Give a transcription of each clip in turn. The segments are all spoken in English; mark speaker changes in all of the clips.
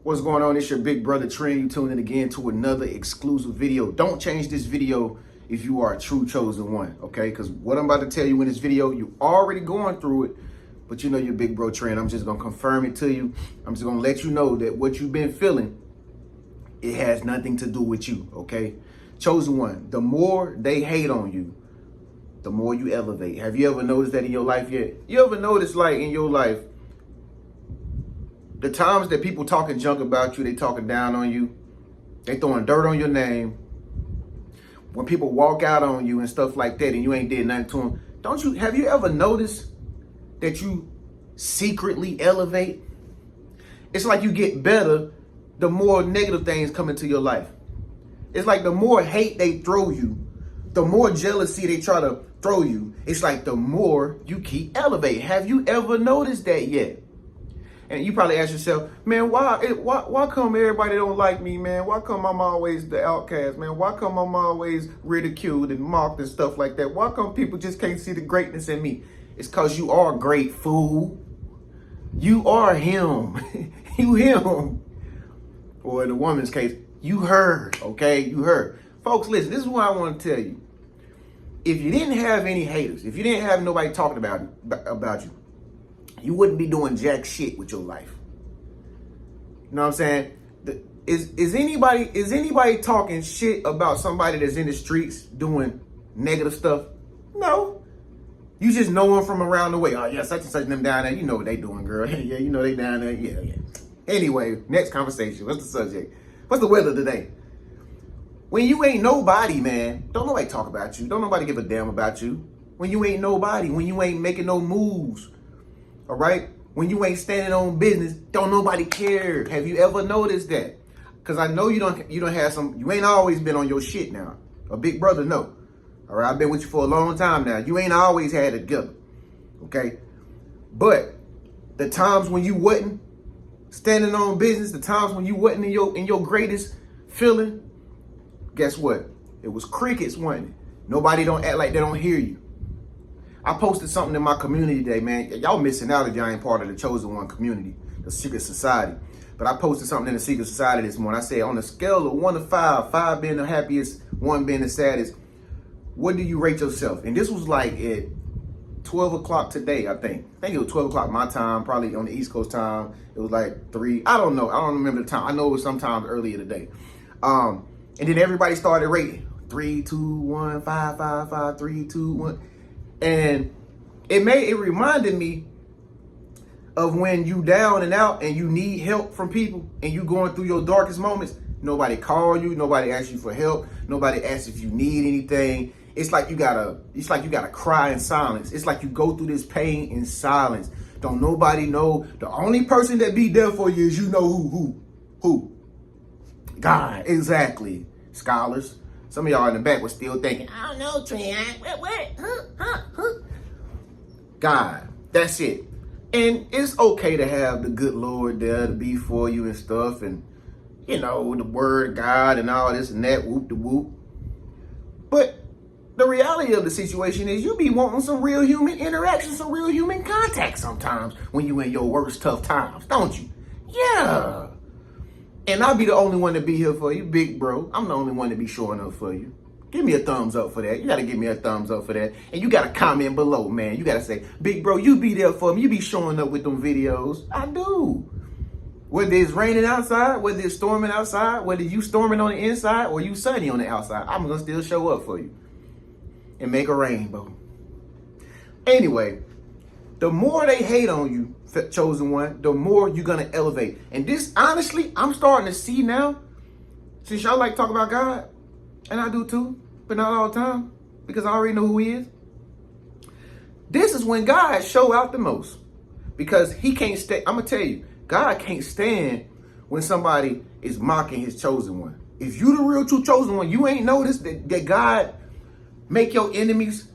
Speaker 1: What's going on? It's your big brother TREN. You tuned in again to another exclusive video. Don't change this video if you are a true chosen one, okay? Because what I'm about to tell you in this video, you already going through it, but you know your big bro TREN. I'm just going to confirm it to you. I'm just going to let you know that what you've been feeling, it has nothing to do with you, okay? Chosen one, the more they hate on you, the more you elevate. Have you ever noticed that in your life yet? You ever noticed, like, in your life, the times that people talking junk about you, they talking down on you, they throwing dirt on your name, when people walk out on you and stuff like that and you ain't did nothing to them, have you ever noticed that you secretly elevate? It's like you get better the more negative things come into your life. It's like the more hate they throw you, the more jealousy they try to throw you, it's like the more you keep elevating. Have you ever noticed that yet? And you probably ask yourself, man, why come everybody don't like me, man? Why come I'm always the outcast, man? Why come I'm always ridiculed and mocked and stuff like that? Why come people just can't see the greatness in me? It's because you are a great fool. You are him. You him. Or in the woman's case, you her, okay? You her. Folks, listen, this is what I want to tell you. If you didn't have any haters, if you didn't have nobody talking about you, you wouldn't be doing jack shit with your life. You know what I'm saying? Is anybody talking shit about somebody that's in the streets doing negative stuff? No. You just know them from around the way. Oh, yeah, such and such them down there. You know what they doing, girl. Yeah, you know they down there. Yeah. Anyway, next conversation. What's the subject? What's the weather today? When you ain't nobody, man, don't nobody talk about you. Don't nobody give a damn about you. When you ain't nobody, when you ain't making no moves. All right? When you ain't standing on business, don't nobody care. Have you ever noticed that? Because I know you ain't always been on your shit now. A big brother, no. All right? I've been with you for a long time now. You ain't always had it together. Okay? But the times when you wasn't standing on business, the times when you wasn't in your greatest feeling, guess what? It was crickets, wasn't it? Nobody don't act like they don't hear you. I posted something in my community today, man. Y'all missing out if y'all ain't part of the chosen one community, the secret society. But I posted something in the secret society this morning. I said, on a scale of 1 to 5, 5 being the happiest, 1 being the saddest, what do you rate yourself? And this was like at 12 o'clock today, I think. I think it was 12 o'clock my time, probably on the East Coast time. It was like 3. I don't know. I don't remember the time. I know it was sometime earlier today. And then everybody started rating 3, 2, 1, 5, 5, 5, 3, 2, 1. And it reminded me of when you down and out and you need help from people and you going through your darkest moments. Nobody call you, nobody asks you for help, nobody asks if you need anything. It's like you gotta cry in silence. It's like you go through this pain in silence. Don't nobody know. The only person that be there for you is you know who. God, exactly. Scholars. Some of y'all in the back were still thinking, I don't know, TREN. What? God, that's it. And it's okay to have the good Lord there to be for you and stuff. And, you know, the word of God and all this and that, whoop de whoop. But the reality of the situation is you be wanting some real human interaction, some real human contact sometimes when you in your worst tough times, don't you? Yeah. And I'll be the only one to be here for you, big bro. I'm the only one to be showing up for you. Give me a thumbs up for that. You got to give me a thumbs up for that. And you got to comment below, man. You got to say, big bro, you be there for me. You be showing up with them videos. I do. Whether it's raining outside, whether it's storming outside, whether you storming on the inside or you sunny on the outside, I'm going to still show up for you and make a rainbow. Anyway, the more they hate on you, chosen one, the more you're going to elevate. And this, honestly, I'm starting to see now, since y'all like to talk about God, and I do too, but not all the time, because I already know who he is. This is when God show out the most, because he can't stay. I'm going to tell you, God can't stand when somebody is mocking his chosen one. If you the real true chosen one, you ain't noticed that God make your enemies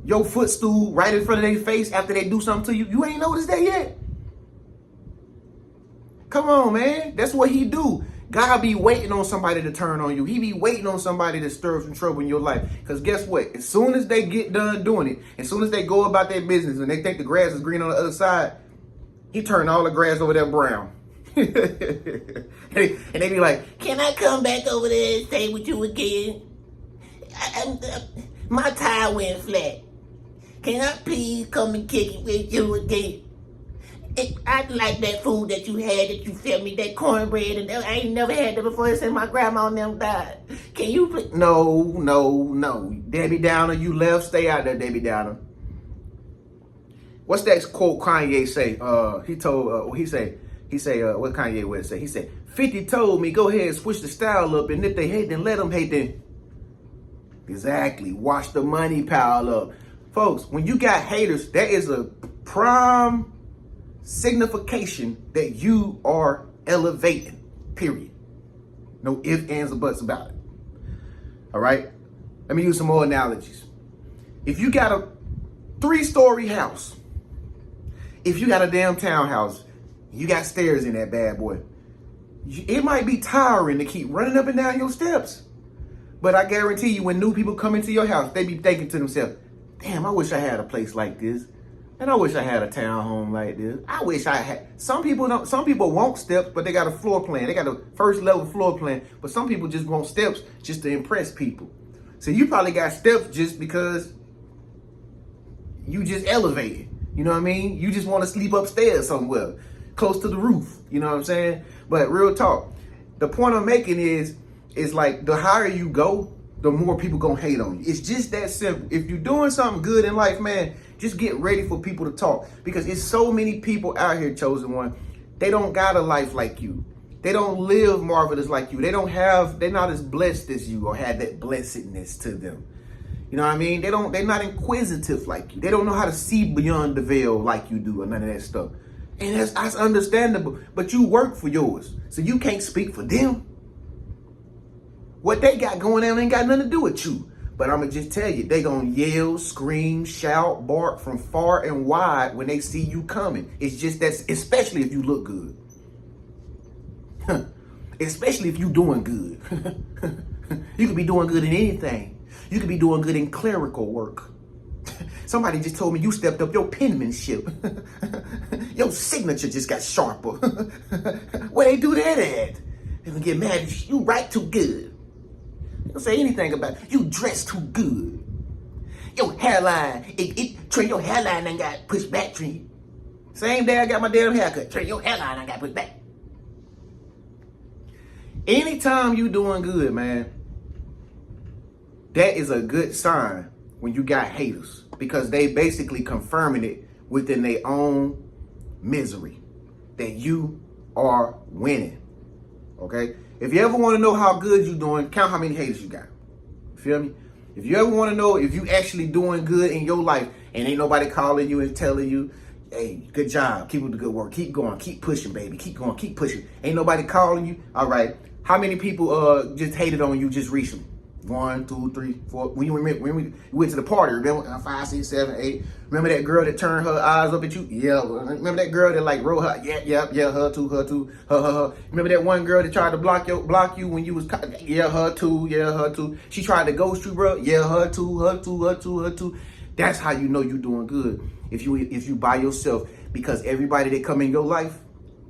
Speaker 1: your footstool right in front of their face after they do something to you. You ain't noticed that yet? Come on, man. That's what he do. God be waiting on somebody to turn on you. He be waiting on somebody to stir some trouble in your life. Because guess what? As soon as they get done doing it, as soon as they go about their business and they think the grass is green on the other side, he turned all the grass over there brown. And they be like, can I come back over there and stay with you again? My tire went flat. Can I please come and kick it with you again? I like that food that you had, that you fed me, that cornbread, and I ain't never had that before since my grandma and them died. Can you please? No. Debbie Downer, you left. Stay out there, Debbie Downer. What's that quote Kanye say? He say, what Kanye would say? He said, 50 told me, go ahead and switch the style up, and if they hate, then let them hate then. Exactly. Watch the money pile up. Folks, when you got haters, that is a prime signification that you are elevating, period. No ifs, ands, or buts about it. All right? Let me use some more analogies. If you got a 3-story house, if you got a damn townhouse, you got stairs in that bad boy, it might be tiring to keep running up and down your steps. But I guarantee you, when new people come into your house, they be thinking to themselves, damn, I wish I had a place like this. And I wish I had a townhome like this. I wish I had. Some people want steps, but they got a floor plan. They got a first level floor plan. But some people just want steps just to impress people. So you probably got steps just because you just elevated. You know what I mean? You just want to sleep upstairs somewhere, close to the roof. You know what I'm saying? But real talk, the point I'm making is like the higher you go, the more people gonna hate on you. It's just that simple. If you're doing something good in life, man, just get ready for people to talk, because it's so many people out here, chosen one. They don't got a life like you. They don't live marvelous like you. They're not as blessed as you or have that blessedness to them. You know what I mean? They're not inquisitive like you. They don't know how to see beyond the veil like you do or none of that stuff. And that's understandable, but you work for yours. So you can't speak for them. What they got going on ain't got nothing to do with you. But I'm going to just tell you, they going to yell, scream, shout, bark from far and wide when they see you coming. It's just that, especially if you look good. Especially if you doing good. You could be doing good in anything. You could be doing good in clerical work. Somebody just told me you stepped up your penmanship. Your signature just got sharper. Where they do that at? They gonna get mad at you. You write too good. They don't say anything about it. You dress too good. Your hairline, Trey, your hairline ain't got pushed back, Trey. Same day I got my damn haircut, Trey, your hairline ain't got pushed back. Anytime you doing good, man, that is a good sign when you got haters, because they basically confirming it within their own misery that you are winning. Okay? If you ever want to know how good you're doing, count how many haters you got. You feel me? If you ever want to know if you actually doing good in your life and ain't nobody calling you and telling you, hey, good job, keep up the good work, keep going, keep pushing, baby, keep going, keep pushing. Ain't nobody calling you. All right. How many people just hated on you just recently? 1, 2, 3, 4. When we went to the party, remember? 5, 6, 7, 8. Remember that girl that turned her eyes up at you? Yeah. Remember that girl that like rolled her? Yeah. Her too. Her. Remember that one girl that tried to block you when you was? Yeah, her too. She tried to ghost you, bro. Yeah, her too. That's how you know you doing good. If you by yourself, because everybody that come in your life,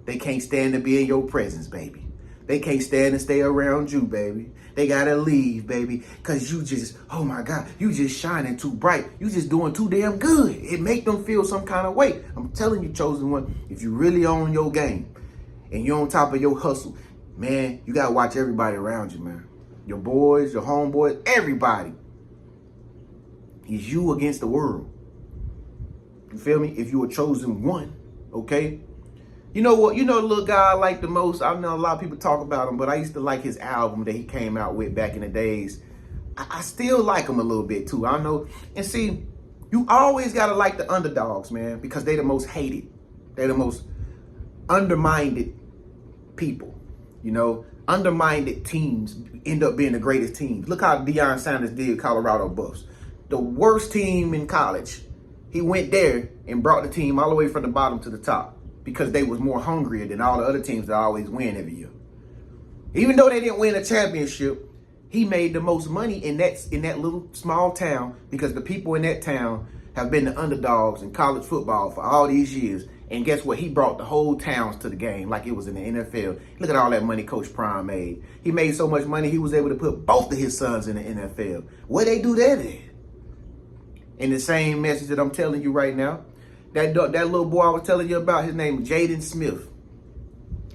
Speaker 1: they can't stand to be in your presence, baby. They can't stand to stay around you, baby. They gotta leave, baby, because you just, oh my God, you just shining too bright. You just doing too damn good. It make them feel some kind of way. I'm telling you, chosen one, if you really own your game and you're on top of your hustle, man, you gotta watch everybody around you, man. Your boys, your homeboys, everybody. It's you against the world. You feel me? If you a chosen one, okay? You know what? You know the little guy I like the most? I know a lot of people talk about him, but I used to like his album that he came out with back in the days. I still like him a little bit too. I know. And see, you always got to like the underdogs, man, because they the most hated. They're the most undermined people. You know, undermined teams end up being the greatest teams. Look how Deion Sanders did Colorado Buffs. The worst team in college. He went there and brought the team all the way from the bottom to the top, because they was more hungrier than all the other teams that always win every year. Even though they didn't win a championship, he made the most money in that little small town, because the people in that town have been the underdogs in college football for all these years, And guess what? He brought the whole towns to the game like it was in the NFL. Look at all that money Coach Prime made. He made so much money, he was able to put both of his sons in the NFL. Where they do that at? In the same message that I'm telling you right now. That little boy I was telling you about, his name is Jaden Smith.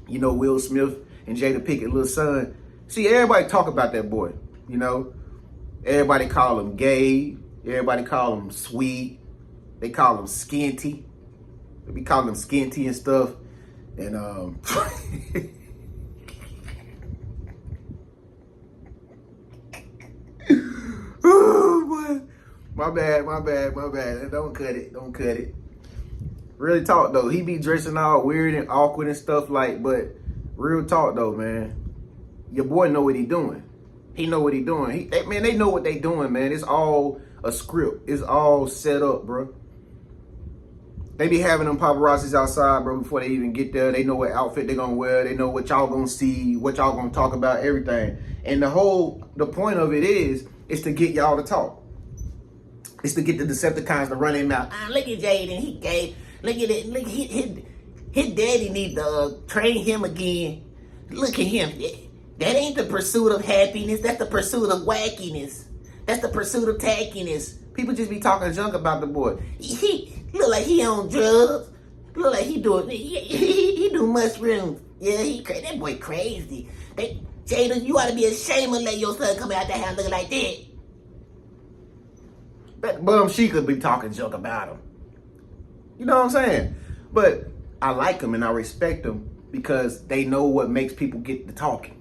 Speaker 1: You know, Will Smith and Jada Pickett's little son. See, everybody talk about that boy, you know. Everybody call him gay. Everybody call him sweet. They call him skinty. They be calling him skinty and stuff. And oh boy. My bad. Don't cut it. Real talk though, he be dressing all weird and awkward and stuff like, but real talk though, man, your boy know what he doing. He know what he doing. They know what they doing, man. It's all a script. It's all set up, bro. They be having them paparazzis outside, bro, before they even get there. They know what outfit they gonna wear. They know what y'all gonna see, what y'all gonna talk about, everything. And the point of it is to get y'all to talk. It's to get the Decepticons to run their mouth. Look at Jaden, he gay. Look at it. Look, his daddy need to train him again. Look at him. That ain't the pursuit of happiness. That's the pursuit of wackiness. That's the pursuit of tackiness. People just be talking junk about the boy. He look like he on drugs. Look like he do mushrooms. Yeah, that boy crazy. Jada, you ought to be ashamed of letting your son come out that house looking like that. That bum she could be talking junk about him. You know what I'm saying? But I like them and I respect them because they know what makes people get to talking.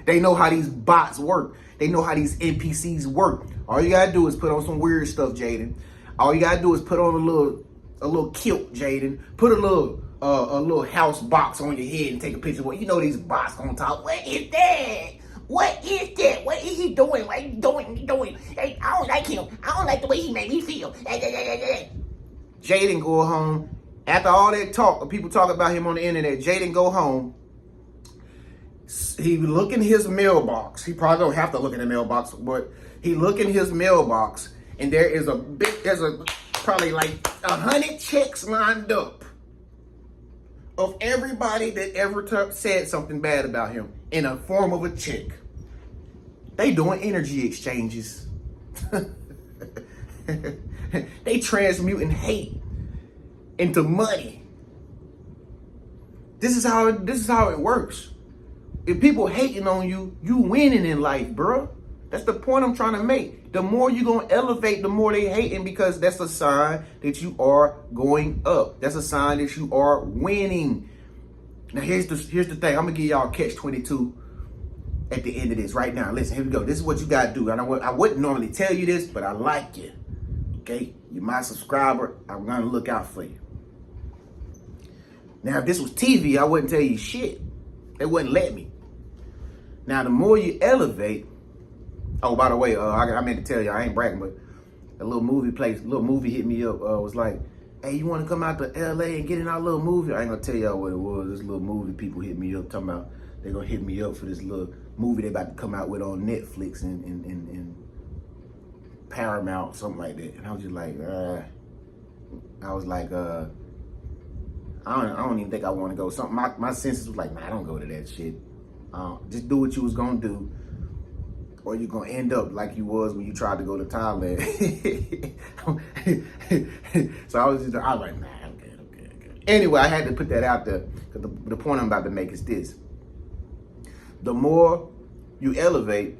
Speaker 1: They know how these bots work. They know how these NPCs work. All you gotta do is put on some weird stuff, Jaden. All you gotta do is put on a little kilt, Jaden. Put a little house box on your head and take a picture. Well, you know these bots gonna talk. What is that? What is that? What is he doing? What is he doing? Hey, I don't like him. I don't like the way he made me feel. Jaden go home. After all that talk, people talk about him on the internet, Jaden go home. He look in his mailbox. He probably don't have to look in the mailbox, but he look in his mailbox, and there's probably like 100 checks lined up of everybody that ever said something bad about him in a form of a check. They doing energy exchanges. They transmuting hate into money. This is how it works. If people hating on you, you winning in life, bro. That's the point I'm trying to make. The more you're going to elevate, the more they hating, because that's a sign that you are going up. That's a sign that you are winning. Now, here's the thing. I'm going to give y'all catch-22 at the end of this right now. Listen, here we go. This is what you got to do. I wouldn't normally tell you this, but I like you. Okay? You're my subscriber. I'm going to look out for you. Now, if this was TV, I wouldn't tell you shit. They wouldn't let me. Now, the more you elevate, oh, by the way, I meant to tell you, I ain't bragging, but a little movie hit me up. Was like, hey, you want to come out to LA and get in our little movie? I ain't gonna tell y'all what it was. This little movie, people hit me up talking about they're gonna hit me up for this little movie they about to come out with on Netflix and Paramount, something like that. And I was just like, I don't even think I want to go. Something my senses was like, nah, I don't go to that shit. Just do what you was gonna do, or you're gonna end up like you was when you tried to go to Thailand. So I was like, nah, I'm good. Anyway, I had to put that out there because the point I'm about to make is this: the more you elevate,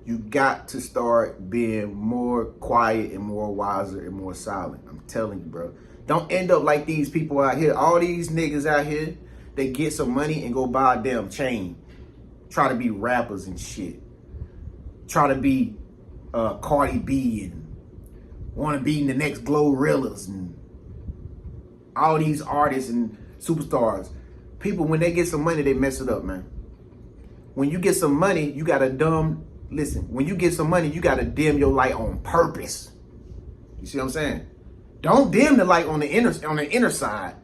Speaker 1: you got to start being more quiet and more wiser and more silent. I'm telling you, bro. Don't end up like these people out here. All these niggas out here, they get some money and go buy a damn chain. Try to be rappers and shit. Try to be Cardi B and want to be the next Glorillaz and all these artists and superstars. People, when they get some money, they mess it up, man. When you get some money, you got to when you get some money, you got to dim your light on purpose. You see what I'm saying? Don't dim the light on the inner side.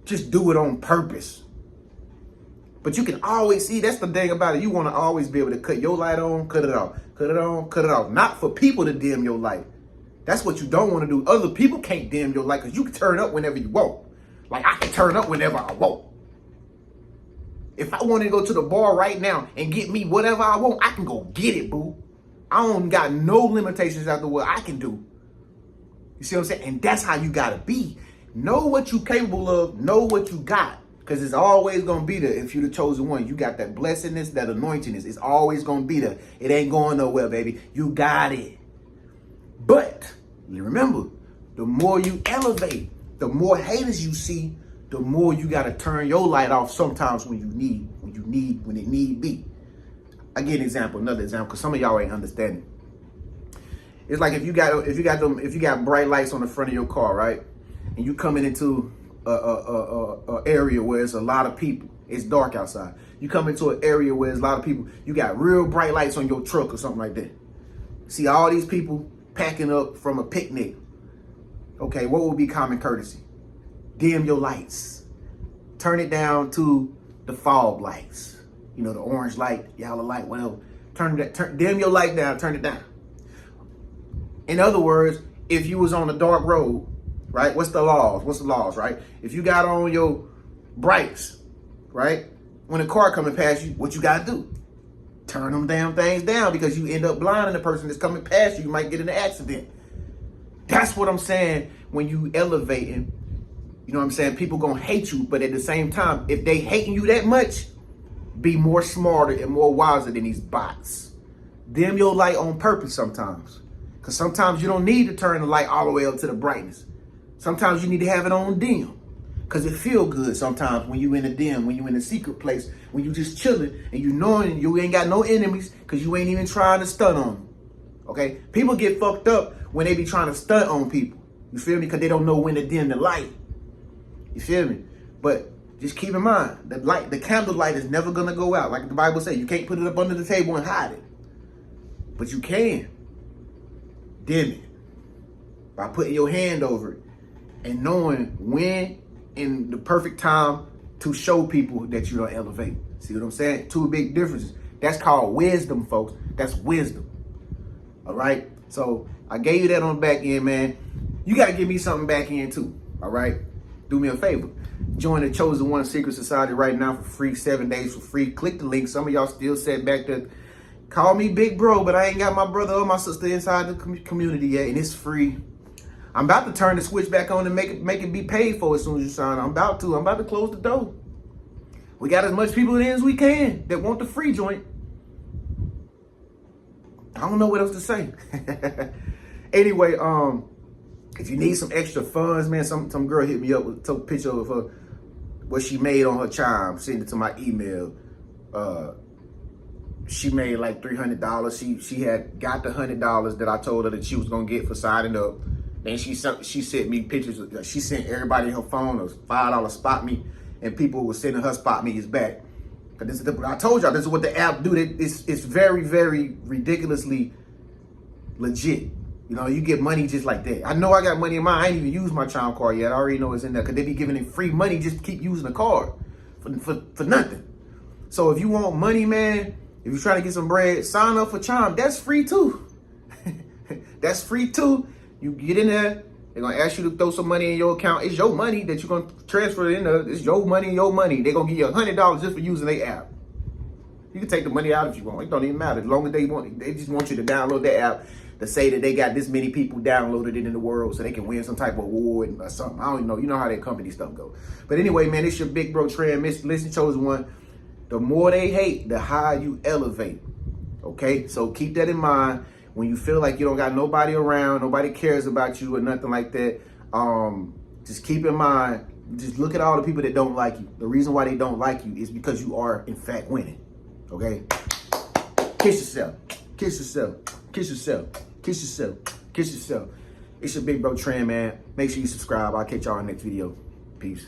Speaker 1: Just do it on purpose. But you can always see, that's the thing about it. You want to always be able to cut your light on, cut it off, cut it on, cut it off. Not for people to dim your light. That's what you don't want to do. Other people can't dim your light because you can turn up whenever you want. Like I can turn up whenever I want. If I want to go to the bar right now and get me whatever I want, I can go get it, boo. I don't got no limitations after what I can do. You see what I'm saying? And that's how you got to be. Know what you're capable of. Know what you got. Because it's always going to be there if you're the chosen one. You got that blessedness, that anointingness. It's always going to be there. It ain't going nowhere, baby. You got it. But you remember, the more you elevate, the more haters you see, the more you got to turn your light off sometimes when it need be. I give an example, another example, because some of y'all ain't understanding. It's like if you got bright lights on the front of your car, right? And you coming into a area where it's a lot of people. It's dark outside. You come into an area where there's a lot of people. You got real bright lights on your truck or something like that. See all these people packing up from a picnic. Okay, what would be common courtesy? Dim your lights. Turn it down to the fog lights. You know, the orange light, yellow light, whatever. Dim your light down, turn it down. In other words, if you was on a dark road, right? What's the laws, right? If you got on your brights, right? When a car coming past you, what you got to do? Turn them damn things down, because you end up blinding the person that's coming past you. You might get in an accident. That's what I'm saying when you elevating. You know what I'm saying? People gonna hate you, but at the same time, if they hating you that much, be more smarter and more wiser than these bots. Dim your light on purpose sometimes. Because sometimes you don't need to turn the light all the way up to the brightness. Sometimes you need to have it on dim. Because it feel good sometimes when you in a dim, when you in a secret place, when you just chilling and you knowing you ain't got no enemies because you ain't even trying to stunt on them. Okay? People get fucked up when they be trying to stunt on people. You feel me? Because they don't know when to dim the light. You feel me? But just keep in mind, the candle light is never going to go out. Like the Bible says, you can't put it up under the table and hide it. But you can dim it by putting your hand over it and knowing when in the perfect time to show people that you're going to elevate. See what I'm saying? Two big differences. That's called wisdom, folks. That's wisdom. All right? So I gave you that on the back end, man. You got to give me something back end too. All right? Do me a favor. Join the Chosen One Secret Society right now for free, 7 days for free. Click the link. Some of y'all still sat back there. Call me big bro, but I ain't got my brother or my sister inside the community yet, and it's free. I'm about to turn the switch back on and make it be paid for as soon as you sign. I'm about to close the door. We got as much people in as we can that want the free joint. I don't know what else to say. Anyway, if you need some extra funds, man, some girl hit me up with a picture of her, what she made on her chime, send it to my email. She made like $300. She had got the $100 that I told her that she was gonna get for signing up. Then she sent me pictures. She sent everybody her phone a $5 spot me, and people were sending her spot me's back. Cause I told y'all this is what the app do. It's very, very ridiculously legit. You know, you get money just like that. I know I got money in mine. I ain't even used my chime card yet. I already know it's in there because they be giving it free money just to keep using the card for nothing. So if you want money, man, if you're trying to get some bread, sign up for Chime. That's free too. That's free too. You get in there, they're going to ask you to throw some money in your account. It's your money that you're going to transfer it in there. It's your money. They're going to give you $100 just for using their app. You can take the money out if you want. It don't even matter. As long as they just want you to download the app to say that they got this many people downloaded it in the world so they can win some type of award or something. I don't know. You know how that company stuff goes. But anyway, man, it's your big bro TREN. Listen, Chosen One. The more they hate, the higher you elevate. Okay? So keep that in mind. When you feel like you don't got nobody around, nobody cares about you or nothing like that, just keep in mind, just look at all the people that don't like you. The reason why they don't like you is because you are, in fact, winning. Okay? Kiss yourself. Kiss yourself. Kiss yourself. Kiss yourself. Kiss yourself. It's your big bro TREN, man. Make sure you subscribe. I'll catch y'all in the next video. Peace.